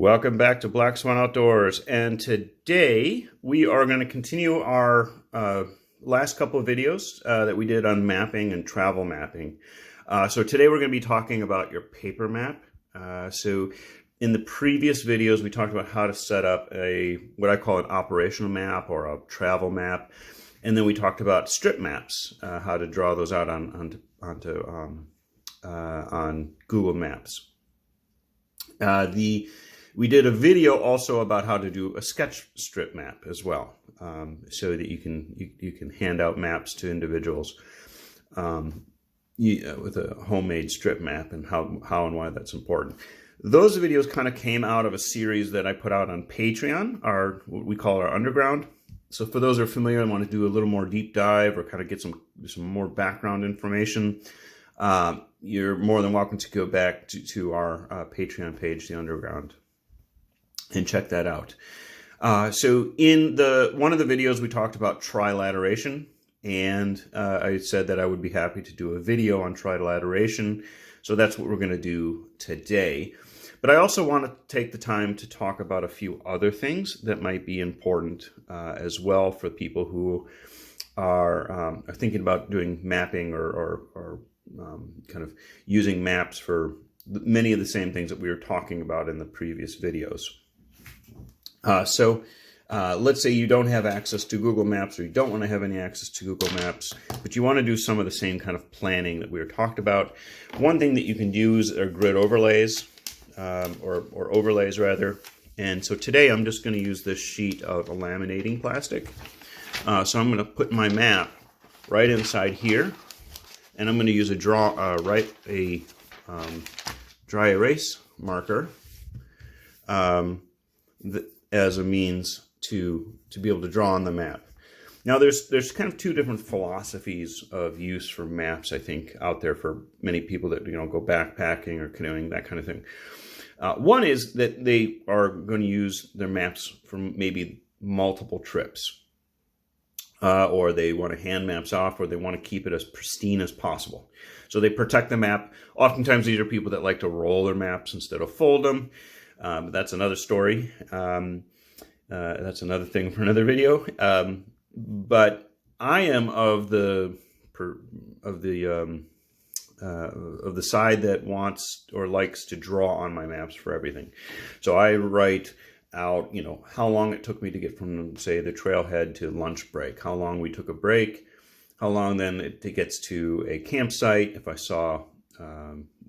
Welcome back to Black Swan Outdoors, and today we are going to continue our last couple of videos that we did on mapping and travel mapping. So today we're going to be talking about your paper map. So in the previous videos we talked about how to set up what I call an operational map or a travel map, and then we talked about strip maps, how to draw those out on Google Maps. We did a video also about how to do a sketch strip map as well, so that you can hand out maps to individuals with a homemade strip map, and how and why that's important. Those videos kind of came out of a series that I put out on Patreon, what we call our underground. So for those who are familiar and want to do a little more deep dive or kind of get some more background information, you're more than welcome to go back to our Patreon page, the underground, and check that out. So in one of the videos we talked about trilateration, and I said that I would be happy to do a video on trilateration. So that's what we're going to do today. But I also want to take the time to talk about a few other things that might be important as well for people who are thinking about doing mapping or kind of using maps for many of the same things that we were talking about in the previous videos. Let's say you don't have access to Google Maps, or you don't want to have any access to Google Maps, but you want to do some of the same kind of planning that we were talked about. One thing that you can use are grid overlays, or overlays rather. And so today I'm just going to use this sheet of laminating plastic. So I'm going to put my map right inside here, and I'm going to use a dry erase marker as a means to be able to draw on the map. Now there's kind of two different philosophies of use for maps, I think, out there for many people that go backpacking or canoeing, that kind of thing. One is that they are going to use their maps for maybe multiple trips, or they want to hand maps off, or they want to keep it as pristine as possible. So they protect the map. Oftentimes these are people that like to roll their maps instead of fold them. That's another story. That's another thing for another video. But I am of the side that wants or likes to draw on my maps for everything. So I write out, how long it took me to get from, say, the trailhead to lunch break, how long we took a break, how long then it gets to a campsite, if I saw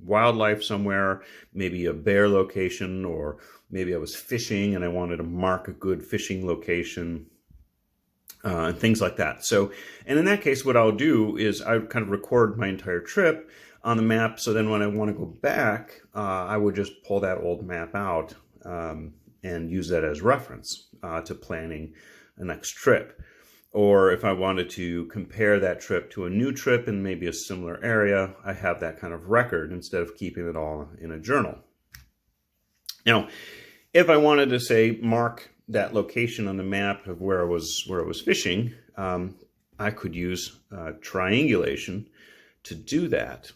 wildlife somewhere, maybe a bear location, or maybe I was fishing and I wanted to mark a good fishing location, and things like that. So, and in that case, what I'll do is I kind of record my entire trip on the map. So then when I want to go back, I would just pull that old map out and use that as reference to planning the next trip. Or if I wanted to compare that trip to a new trip in maybe a similar area, I have that kind of record instead of keeping it all in a journal. Now, if I wanted to, say, mark that location on the map of where I was fishing, I could use triangulation to do that.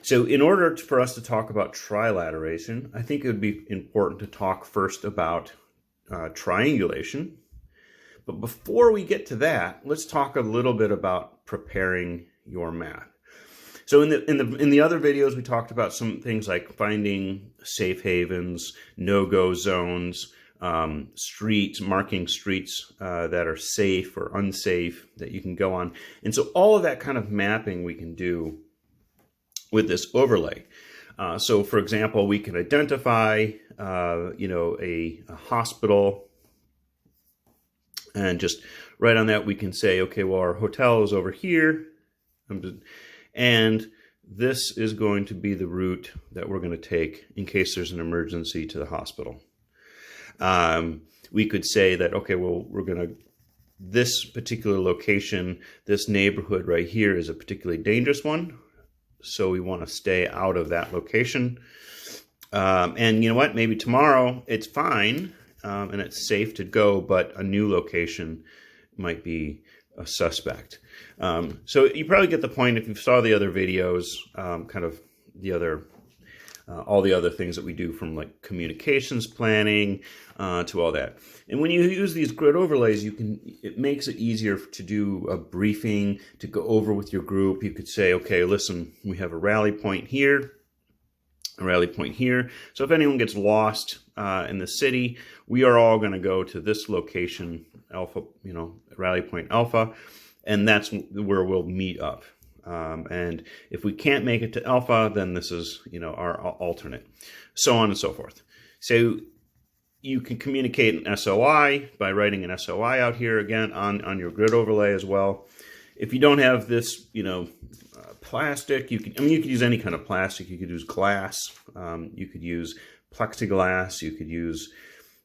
So in order for us to talk about trilateration, I think it would be important to talk first about triangulation. But before we get to that, let's talk a little bit about preparing your map. So in the other videos, we talked about some things like finding safe havens, no-go zones, marking streets that are safe or unsafe that you can go on. And so all of that kind of mapping we can do with this overlay. So for example, we can identify, a hospital, and just right on that we can say, okay, well, our hotel is over here, and this is going to be the route that we're going to take in case there's an emergency to the hospital. We could say that, okay, well, this particular location, this neighborhood right here is a particularly dangerous one, so we want to stay out of that location. And you know what, maybe tomorrow it's fine, and it's safe to go, but a new location might be a suspect. So you probably get the point if you saw the other videos, kind of the other all the other things that we do, from like communications planning to all that. And when you use these grid overlays, it makes it easier to do a briefing, to go over with your group. You could say, okay, listen, we have a rally point here, a rally point here. So if anyone gets lost in the city, we are all going to go to this location, Alpha, rally point Alpha, and that's where we'll meet up. And if we can't make it to Alpha, then this is, our alternate, so on and so forth. So you can communicate an SOI by writing an SOI out here again on your grid overlay as well. If you don't have this, plastic, you could use any kind of plastic. You could use glass. You could use plexiglass. You could use,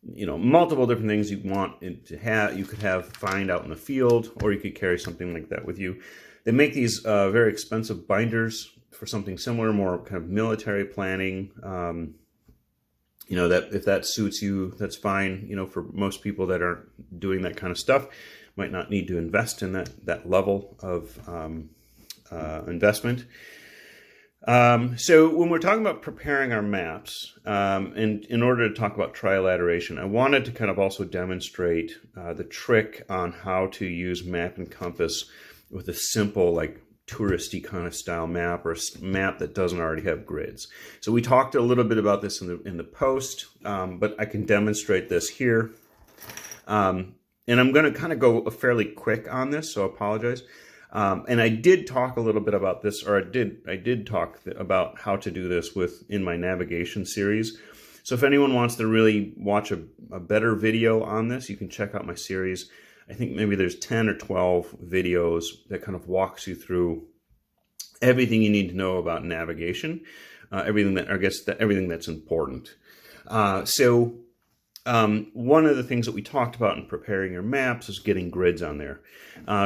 multiple different things you want it to have. You could find out in the field, or you could carry something like that with you. They make these very expensive binders for something similar, more kind of military planning. That if that suits you, that's fine. For most people that aren't doing that kind of stuff, might not need to invest in that level of investment. So when we're talking about preparing our maps, and in order to talk about trilateration, I wanted to kind of also demonstrate the trick on how to use map and compass with a simple, like, touristy kind of style map, or a map that doesn't already have grids. So we talked a little bit about this in the post, but I can demonstrate this here. And I'm going to kind of go fairly quick on this, so I apologize. And I did talk a little bit about this, or I did talk about how to do this in my navigation series. So if anyone wants to really watch a better video on this, you can check out my series. I think maybe there's 10 or 12 videos that kind of walks you through everything you need to know about navigation, everything that's important. So one of the things that we talked about in preparing your maps is getting grids on there.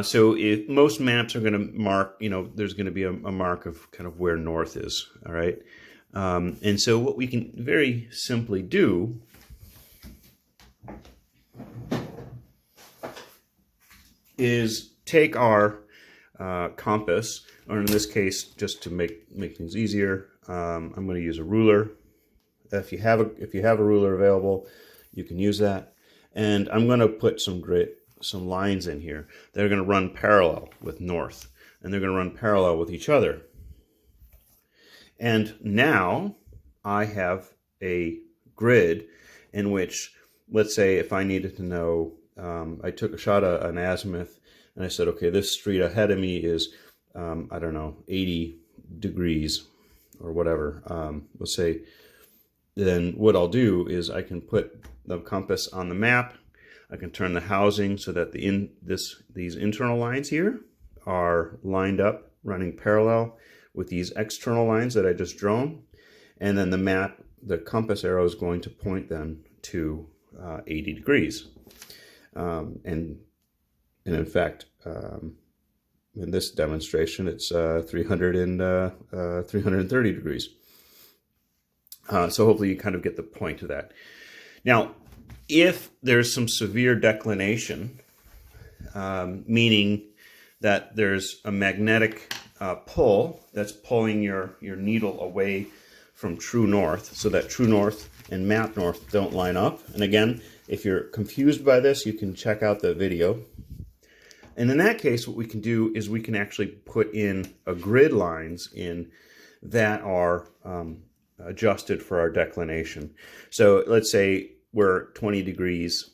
So if most maps are going to mark, there's going to be a mark of kind of where north is, all right? And so what we can very simply do is take our compass, or in this case, just to make things easier, I'm going to use a ruler. If you have a ruler available, you can use that. And I'm going to put some lines in here that are going to run parallel with north, and they're going to run parallel with each other. And now I have a grid in which, let's say, if I needed to know, I took a shot at an azimuth, and I said, okay, this street ahead of me is, I don't know, 80 degrees or whatever. Let's say, then what I'll do is I can put the compass on the map. I can turn the housing so that these internal lines here are lined up, running parallel with these external lines that I just drawn. And then the compass arrow is going to point them to 80 degrees. And in fact, in this demonstration, it's 330 degrees. So hopefully you kind of get the point of that. Now, if there's some severe declination, meaning that there's a magnetic pull that's pulling your needle away from true north, so that true north and map north don't line up. And again, if you're confused by this, you can check out the video. And in that case, what we can do is we can actually put in a grid lines in that are adjusted for our declination. So let's say we're 20 degrees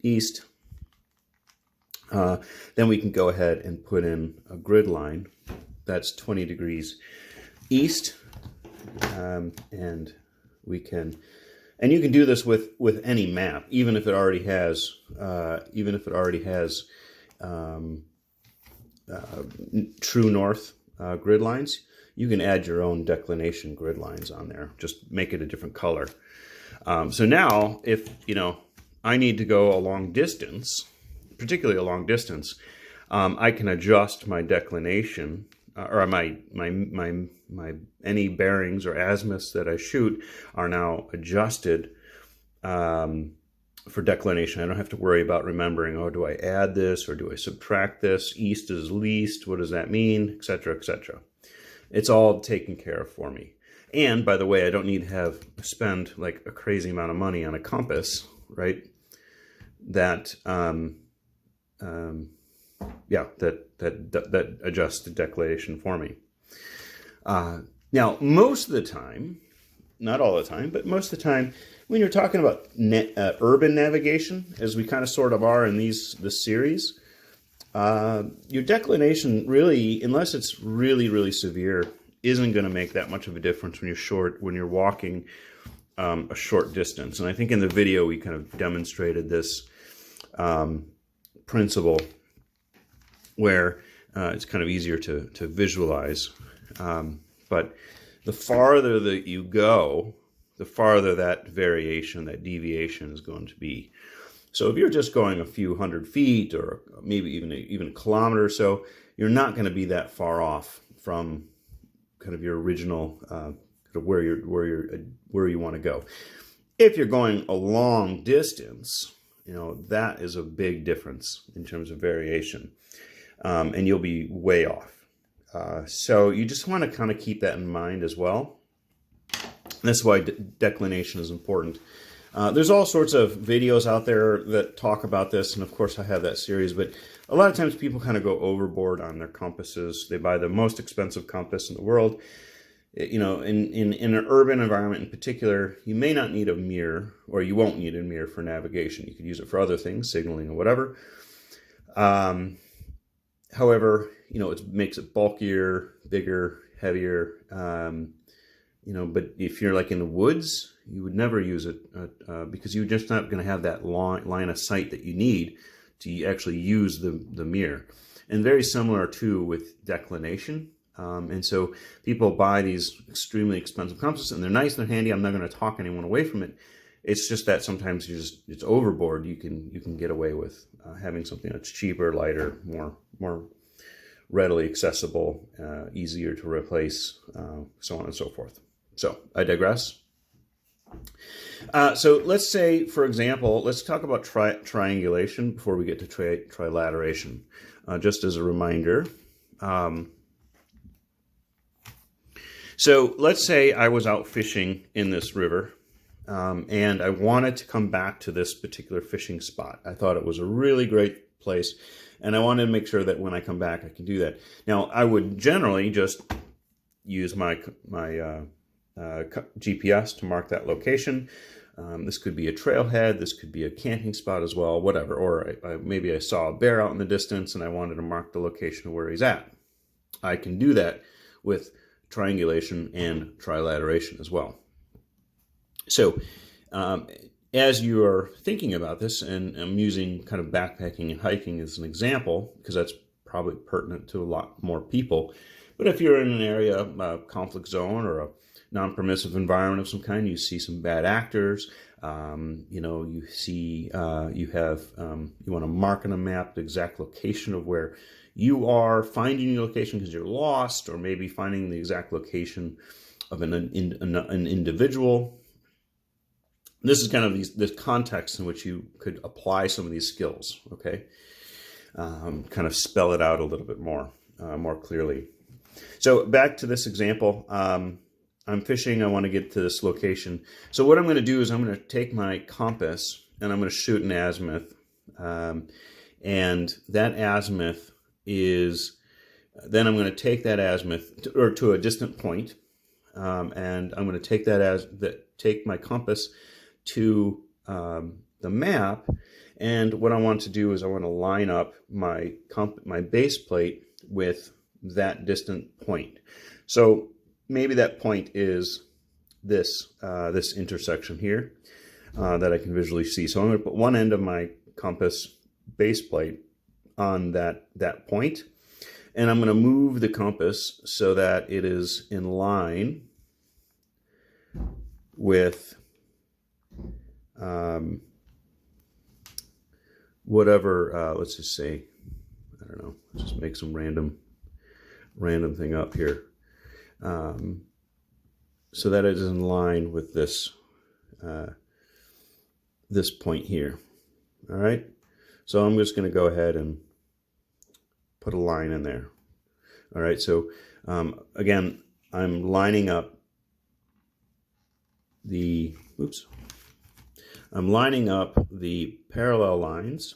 east. Then we can go ahead and put in a grid line that's 20 degrees east. And we can, and you can do this with any map, even if it already has, true north grid lines. You can add your own declination grid lines on there. Just make it a different color. So now, if I need to go a long distance, particularly a long distance, I can adjust my declination or my any bearings or azimuths that I shoot are now adjusted for declination. I don't have to worry about remembering, oh, do I add this or do I subtract this? East is least. What does that mean? Etc. etc. It's all taken care of for me. And by the way, I don't need to spend like a crazy amount of money on a compass, right? That that adjusts the declination for me. Now, most of the time, not all the time, but most of the time, when you're talking about urban navigation, as we kind of sort of are in this series, your declination really, unless it's really, really severe, isn't going to make that much of a difference when you're walking a short distance. And I think in the video we kind of demonstrated this principle where it's kind of easier to visualize. But the farther that you go, the farther that variation, that deviation is going to be. So if you're just going a few 100 feet or maybe even a kilometer or so, you're not going to be that far off from kind of your original where you want to go. If you're going a long distance, that is a big difference in terms of variation, and you'll be way off. So you just want to kind of keep that in mind as well. And that's why declination is important. There's all sorts of videos out there that talk about this, and of course I have that series, but a lot of times people kind of go overboard on their compasses. They buy the most expensive compass in the world. In an urban environment in particular, you may not need a mirror, or you won't need a mirror for navigation. You could use it for other things, signaling or whatever. However, it makes it bulkier, bigger, heavier. But if you're like in the woods, you would never use it because you're just not going to have that line of sight that you need to actually use the mirror. And very similar too with declination. And so people buy these extremely expensive compasses, and they're nice, they're handy. I'm not going to talk anyone away from it. It's just that sometimes it's overboard. You can get away with having something that's cheaper, lighter, more readily accessible, easier to replace, so on and so forth. So I digress. So let's say, for example, let's talk about triangulation before we get to trilateration. Just as a reminder. So let's say I was out fishing in this river, and I wanted to come back to this particular fishing spot. I thought it was a really great place, and I wanted to make sure that when I come back I can do that. Now, I would generally just use my GPS to mark that location. This could be a trailhead, this could be a camping spot as well, whatever. Or maybe I saw a bear out in the distance and I wanted to mark the location of where he's at. I can do that with triangulation and trilateration as well. So as you are thinking about this, and I'm using kind of backpacking and hiking as an example, because that's probably pertinent to a lot more people. But if you're in an area, a conflict zone or a non-permissive environment of some kind, you see some bad actors, you see, you want to mark on a map the exact location of where you are, finding your location because you're lost, or maybe finding the exact location of an individual. This is kind of this context in which you could apply some of these skills, okay? Kind of spell it out a little bit more clearly. So back to this example, I'm fishing, I want to get to this location. So what I'm going to do is I'm going to take my compass and I'm going to shoot an azimuth. And that azimuth is, then I'm going to take that azimuth to a distant point, and I'm going to take my compass to the map. And what I want to do is I want to line up my base plate with that distant point. So maybe that point is this intersection here that I can visually see. So I'm going to put one end of my compass base plate on that point, and I'm going to move the compass so that it is in line with whatever, let's just say, I don't know, let's just make some random thing up here. So that it is in line with this this point here. All right, so I'm just going to go ahead and put a line in there. All right, so again, I'm lining up I'm lining up the parallel lines,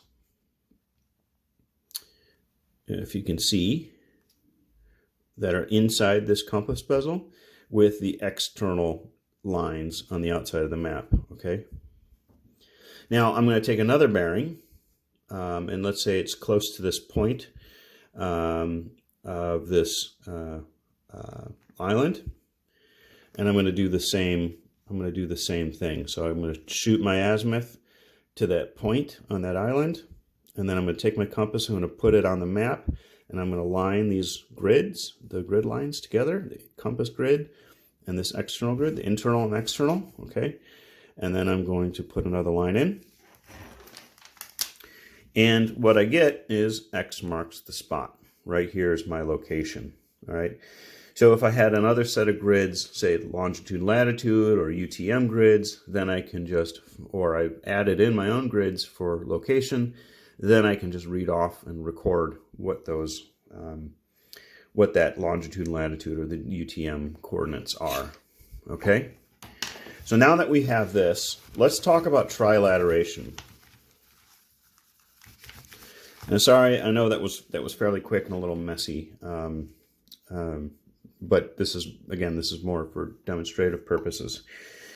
if you can see, that are inside this compass bezel with the external lines on the outside of the map, okay? Now I'm going to take another bearing, and let's say it's close to this point of this island, and I'm going to do the same. I'm going to do the same thing. So I'm going to shoot my azimuth to that point on that island, and then I'm going to take my compass, I'm going to put it on the map, and I'm going to line these grids, the grid lines together, the compass grid and this external grid, the internal and external, okay? And then I'm going to put another line in. And what I get is X marks the spot. Right here is my location, all right? So if I had another set of grids, say longitude, latitude, or UTM grids, then I can just, or I added in my own grids for location, then I can just read off and record what those, what that longitude, latitude, or the UTM coordinates are, okay? So now that we have this, let's talk about trilateration. And sorry, I know that was fairly quick and a little messy, but this is, again, this is more for demonstrative purposes.